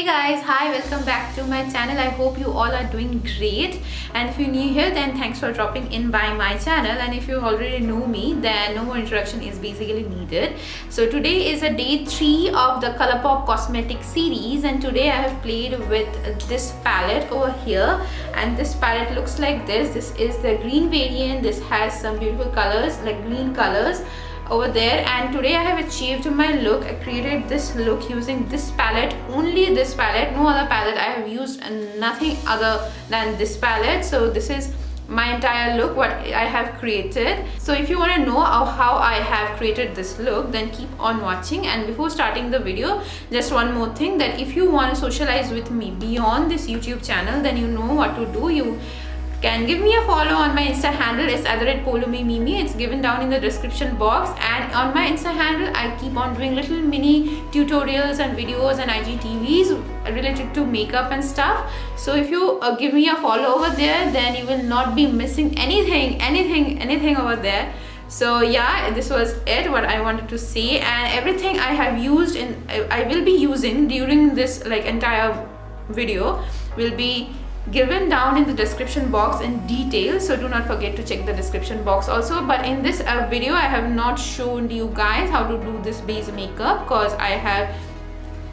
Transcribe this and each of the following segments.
guys, hi, welcome back to my channel. I hope you all are doing great, and if you're new here then thanks for dropping in by my channel, and if you already know me then no more introduction is basically needed. So today is a day 3 of the Colourpop cosmetic series, and today I have played with this palette over here, and this palette looks like this. This is the green variant. This has some beautiful colors like green colors over there, and today I have achieved my look. I created this look using this palette, only this palette, no other palette. I have used nothing other than this palette. So this is my entire look what I have created. So if you want to know how I have created this look, then keep on watching. And before starting the video, just one more thing, that if you want to socialize with me beyond this YouTube channel, then you know what to do. You can give me a follow on my Insta handle. It's @Poulami. It's given down in the description box, and on my Insta handle I keep on doing little mini tutorials and videos and IGTVs related to makeup and stuff. So if you give me a follow over there, then you will not be missing anything over there. So yeah, this was it what I wanted to say, and everything I have used I will be using during this entire video will be given down in the description box in detail. So do not forget to check the description box also. But in this video I have not shown you guys how to do this base makeup, because I have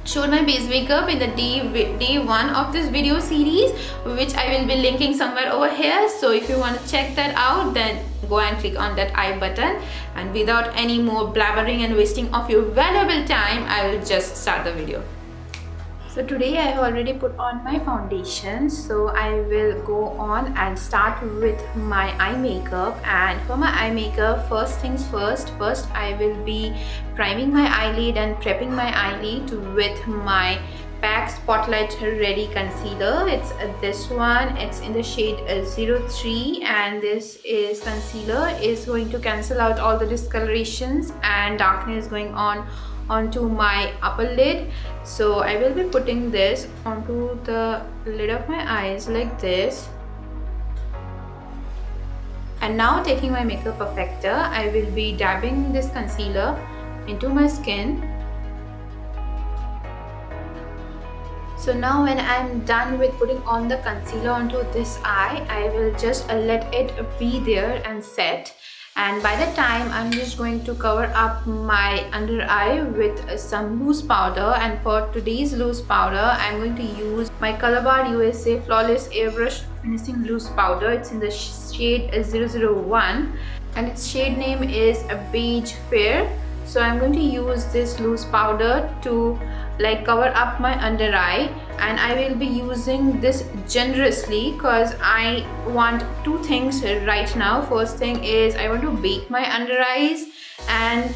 showed my base makeup in the day 1 of this video series, which I will be linking somewhere over here. So if you want to check that out, then go and click on that I button. And without any more blabbering and wasting of your valuable time, I will just start the video. So today I have already put on my foundation, so I will go on and start with my eye makeup. And for my eye makeup, first things first, I will be priming my eyelid and prepping my eyelid with my Pac Spotlight Ready Concealer. It's this one. It's in the shade 03, and this is concealer is going to cancel out all the discolorations and darkness going on onto my upper lid. So I will be putting this onto the lid of my eyes like this. And now taking my makeup perfector, I will be dabbing this concealer into my skin. So now when I'm done with putting on the concealer onto this eye, I will just let it be there and set. And by the time, I'm just going to cover up my under eye with some loose powder. And for today's loose powder, I'm going to use my Colourpop USA Flawless Airbrush Finishing Loose Powder. It's in the shade 001, and its shade name is Beige Fair. So I'm going to use this loose powder to cover up my under eye, and I will be using this generously because I want two things right now. First thing is I want to bake my under eyes, and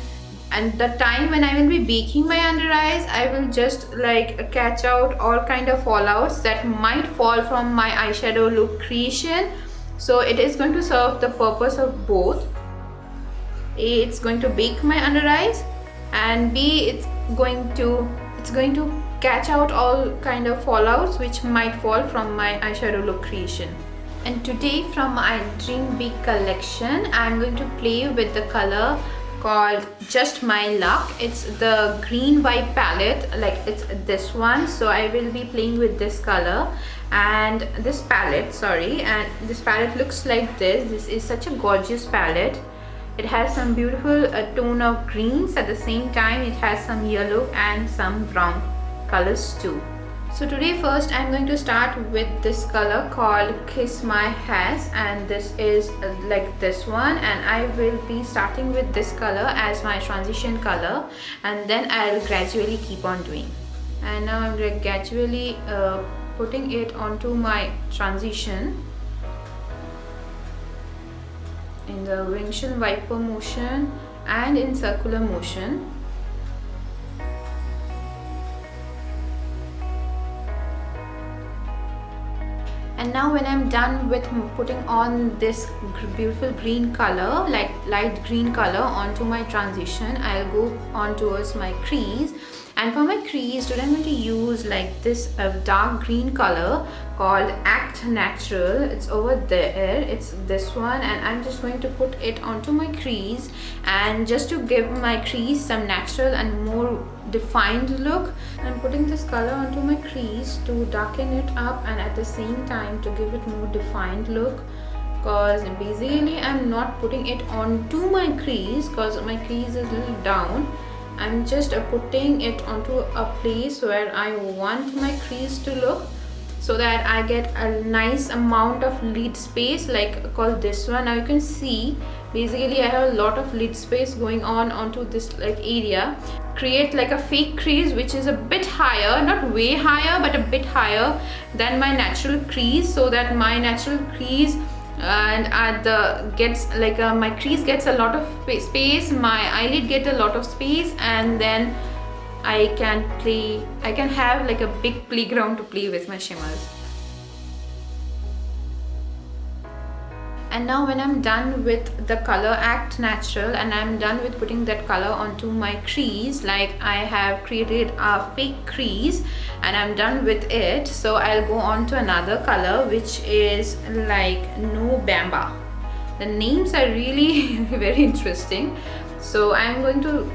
the time when I will be baking my under eyes, I will just catch out all kind of fallouts that might fall from my eyeshadow look creation. So it is going to serve the purpose of both. A, it's going to bake my under eyes, and B, it's going to catch out all kind of fallouts which might fall from my eyeshadow look creation. And today from my Dream Big collection, I'm going to play with the color called Just My Luck. It's the green vibe palette, it's this one. So I will be playing with this color and this palette, and this palette looks like this. This is such a gorgeous palette. It has some beautiful tone of greens. At the same time, it has some yellow and some brown colors too. So today first I'm going to start with this color called Kiss My Ass, and this is this one, and I will be starting with this color as my transition color, and then I'll gradually keep on doing. And now I'm gradually putting it onto my transition in the windshield wiper motion and in circular motion. And now when I'm done with putting on this beautiful green color, light green color onto my transition, I'll go on towards my crease, And for my crease today I'm going to use like this dark green color called Act Natural. It's over there, it's this one, and I'm just going to put it onto my crease, and just to give my crease some natural and more defined look, I'm putting this color onto my crease to darken it up and at the same time to give it more defined look. Because basically I'm not putting it onto my crease because my crease is a little down. I'm just putting it onto a place where I want my crease to look, so that I get a nice amount of lid space, like called this one. Now you can see basically I have a lot of lid space going on onto this like area. Create like a fake crease which is a bit higher, not way higher but a bit higher than my natural crease, so that my natural crease and at the gets like my crease gets a lot of space, my eyelid get a lot of space, and then I can have like a big playground to play with my shimmers. And now when I'm done with the color Act Natural and I'm done with putting that color onto my crease, like I have created a fake crease and I'm done with it, so I'll go on to another color which is like No Bamba. The names are really very interesting. So I'm going to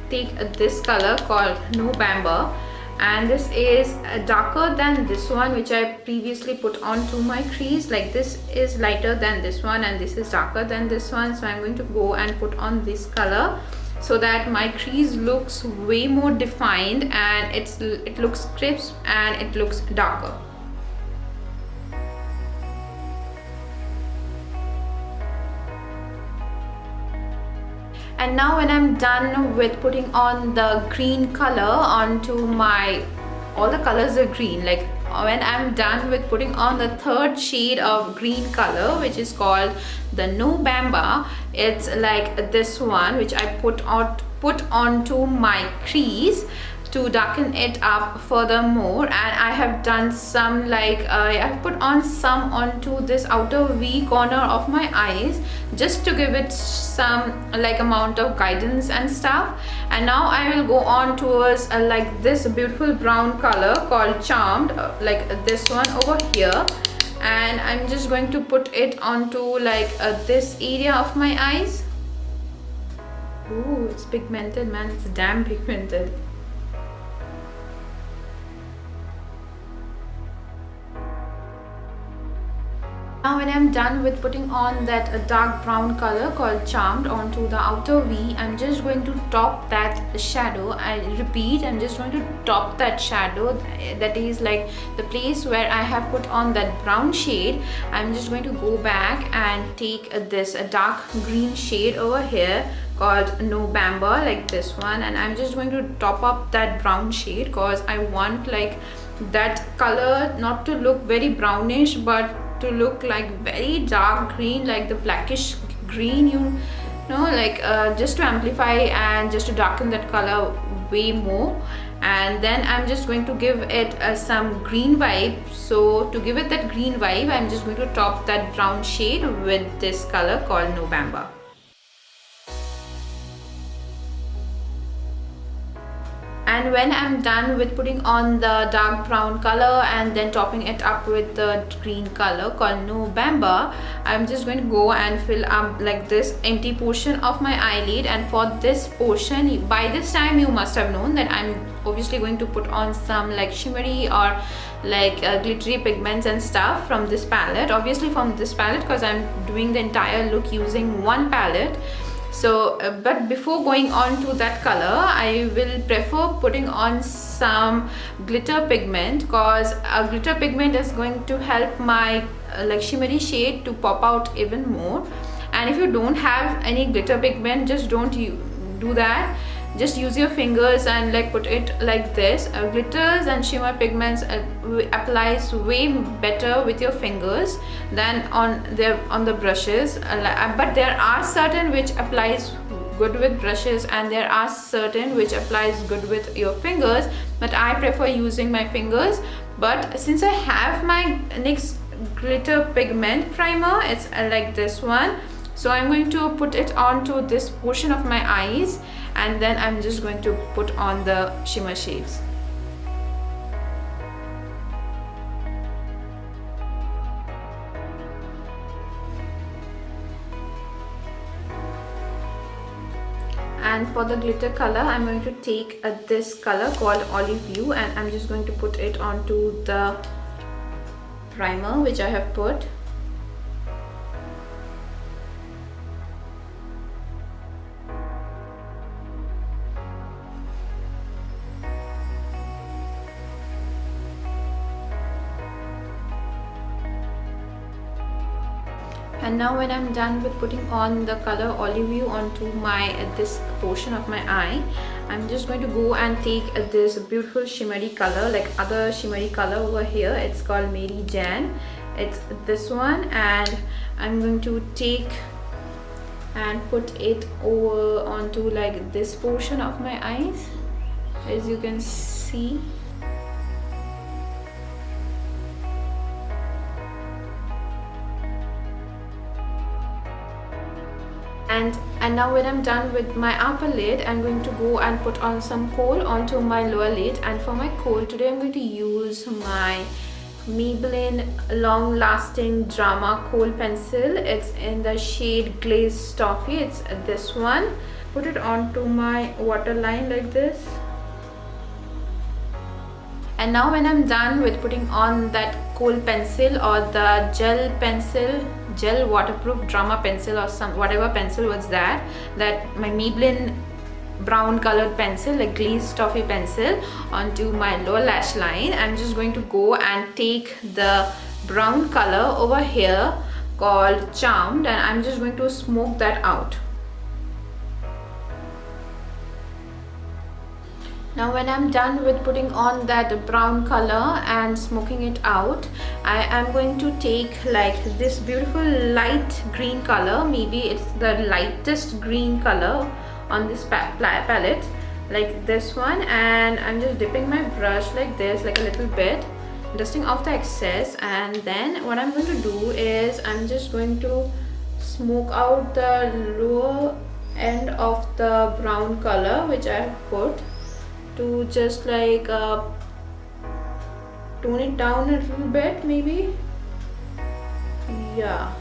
take this color called No Bamba, and this is darker than this one which I previously put onto my crease. Like this is lighter than this one and this is darker than this one, so I'm going to go and put on this color so that my crease looks way more defined and it looks crisp and it looks darker. And now when I'm done with putting on the green color onto my, all the colors are green, like when I'm done with putting on the third shade of green color which is called the No Bamba, it's like this one which I put onto my crease to darken it up furthermore. And I have done some like I have put on some onto this outer V corner of my eyes just to give it some like amount of guidance and stuff. And now I will go on towards like this beautiful brown color called Charmed, like this one over here, and I'm just going to put it onto like this area of my eyes. Ooh, it's pigmented, man, it's damn pigmented. Now when I'm done with putting on that dark brown color called Charmed onto the outer V, I'm just going to top that shadow. I repeat, I'm just going to top that shadow, that is like the place where I have put on that brown shade. I'm just going to go back and take this dark green shade over here called No Bamba, like this one, and I'm just going to top up that brown shade because I want like that color not to look very brownish but to look like very dark green, like the blackish green, you know, like just to amplify and just to darken that color way more. And then I'm just going to give it some green vibe. So to give it that green vibe, I'm just going to top that brown shade with this color called No Bamba. And when I'm done with putting on the dark brown color and then topping it up with the green color called No Bamba, I'm just going to go and fill up like this empty portion of my eyelid. And for this portion, by this time you must have known that I'm obviously going to put on some like shimmery or like glittery pigments and stuff from this palette, obviously from this palette because I'm doing the entire look using one palette. So but before going on to that color, I will prefer putting on some glitter pigment because a glitter pigment is going to help my like shimmery shade to pop out even more. And if you don't have any glitter pigment, just don't do that. Just use your fingers and like put it like this. Glitters and shimmer pigments applies way better with your fingers than on the brushes. But there are certain which applies good with brushes and there are certain which applies good with your fingers. But I prefer using my fingers. But since I have my NYX glitter pigment primer, it's like this one. So I'm going to put it onto this portion of my eyes and then I'm just going to put on the shimmer shades. And for the glitter color, I'm going to take this color called Olive Hue, and I'm just going to put it onto the primer which I have put. And now when I'm done with putting on the color Olive Hue onto my this portion of my eye, I'm just going to go and take this beautiful shimmery color, like other shimmery color over here. It's called Mary Jane. It's this one, and I'm going to take and put it over onto like this portion of my eyes, as you can see. And now when I'm done with my upper lid, I'm going to go and put on some kohl onto my lower lid. And for my kohl today, I'm going to use my Maybelline Long Lasting Drama Kohl pencil. It's in the shade Glazed Toffee. It's this one. Put it onto my waterline like this. And now when I'm done with putting on that kohl pencil or the gel pencil, gel waterproof drama pencil, or some whatever pencil was that my Maybelline brown colored pencil, like glazed toffee pencil, onto my lower lash line, I'm just going to go and take the brown color over here called Charmed, and I'm just going to smoke that out. Now when I'm done with putting on that brown color and smoking it out, I am going to take like this beautiful light green color. Maybe it's the lightest green color on this palette, like this one, and I'm just dipping my brush like this, like a little bit, dusting off the excess. And then what I'm going to do is I'm just going to smoke out the lower end of the brown color which I have put, to just like tone it down a little bit, maybe. Yeah,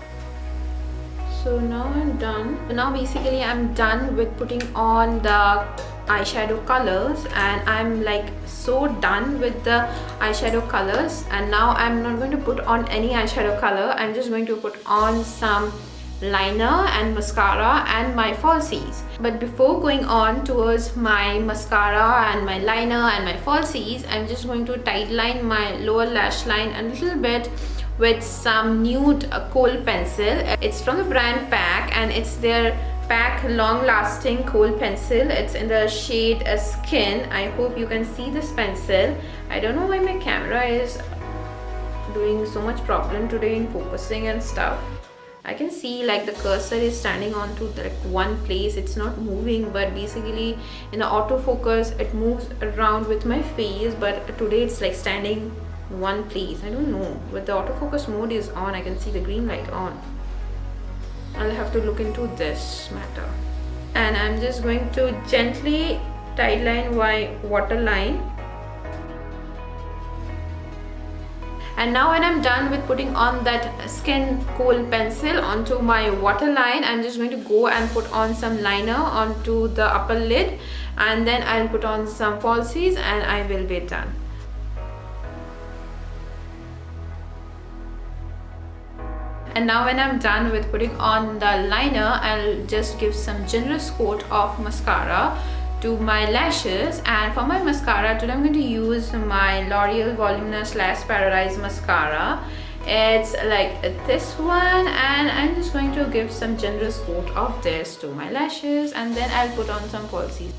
so now I'm done. So now basically I'm done with putting on the eyeshadow colors, and I'm like so done with the eyeshadow colors. And now I'm not going to put on any eyeshadow color. I'm just going to put on some liner and mascara and my falsies. But before going on towards my mascara and my liner and my falsies, I'm just going to tight line my lower lash line a little bit with some nude kohl pencil. It's from the brand Pac, and it's their Pac Long Lasting Kohl pencil. It's in the shade Skin. I hope you can see this pencil. I don't know why my camera is doing so much problem today in focusing and stuff. I can see like the cursor is standing onto like one place, it's not moving, but basically in the autofocus it moves around with my face, but today it's like standing one place. I don't know, but the autofocus mode is on. I can see the green light on. I'll have to look into this matter. And I'm just going to gently tight line my waterline. And now when I'm done with putting on that Skin Kohl pencil onto my waterline, I'm just going to go and put on some liner onto the upper lid, and then I'll put on some falsies and I will be done. And now when I'm done with putting on the liner, I'll just give some generous coat of mascara to my lashes. And for my mascara today, I'm going to use my L'Oreal Voluminous Lash Paradise mascara. It's like this one, and I'm just going to give some generous coat of this to my lashes, and then I'll put on some falsies.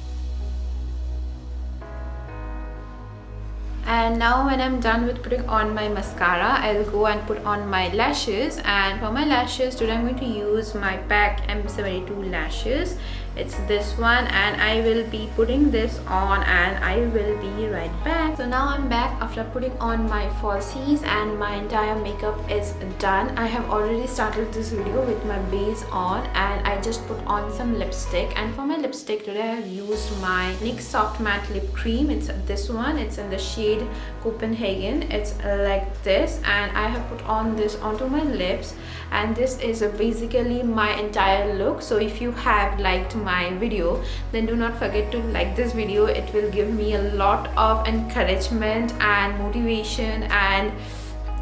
And now when I'm done with putting on my mascara, I'll go and put on my lashes. And for my lashes today, I'm going to use my Pac M72 lashes. It's this one, and I will be putting this on and I will be right back. So now I'm back after putting on my falsies and my entire makeup is done. I have already started this video with my base on and I just put on some lipstick, and for my lipstick today I have used my NYX Soft Matte Lip Cream. It's this one. It's in the shade Copenhagen. It's like this, and I have put on this onto my lips, and this is basically my entire look. So if you have liked my video, then do not forget to like this video. It will give me a lot of encouragement and motivation and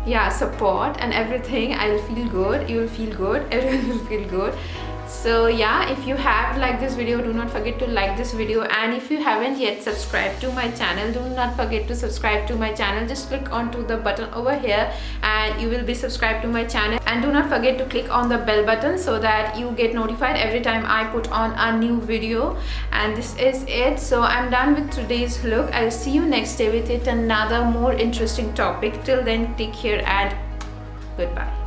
yeah, support and everything. I'll feel good, you will feel good, everyone will feel good. So yeah, if you have liked this video, do not forget to like this video, and if you haven't yet subscribed to my channel, do not forget to subscribe to my channel. Just click onto the button over here and you will be subscribed to my channel, and do not forget to click on the bell button so that you get notified every time I put on a new video. And this is it. So I'm done with today's look. I'll see you next day with another more interesting topic. Till then, take care and goodbye.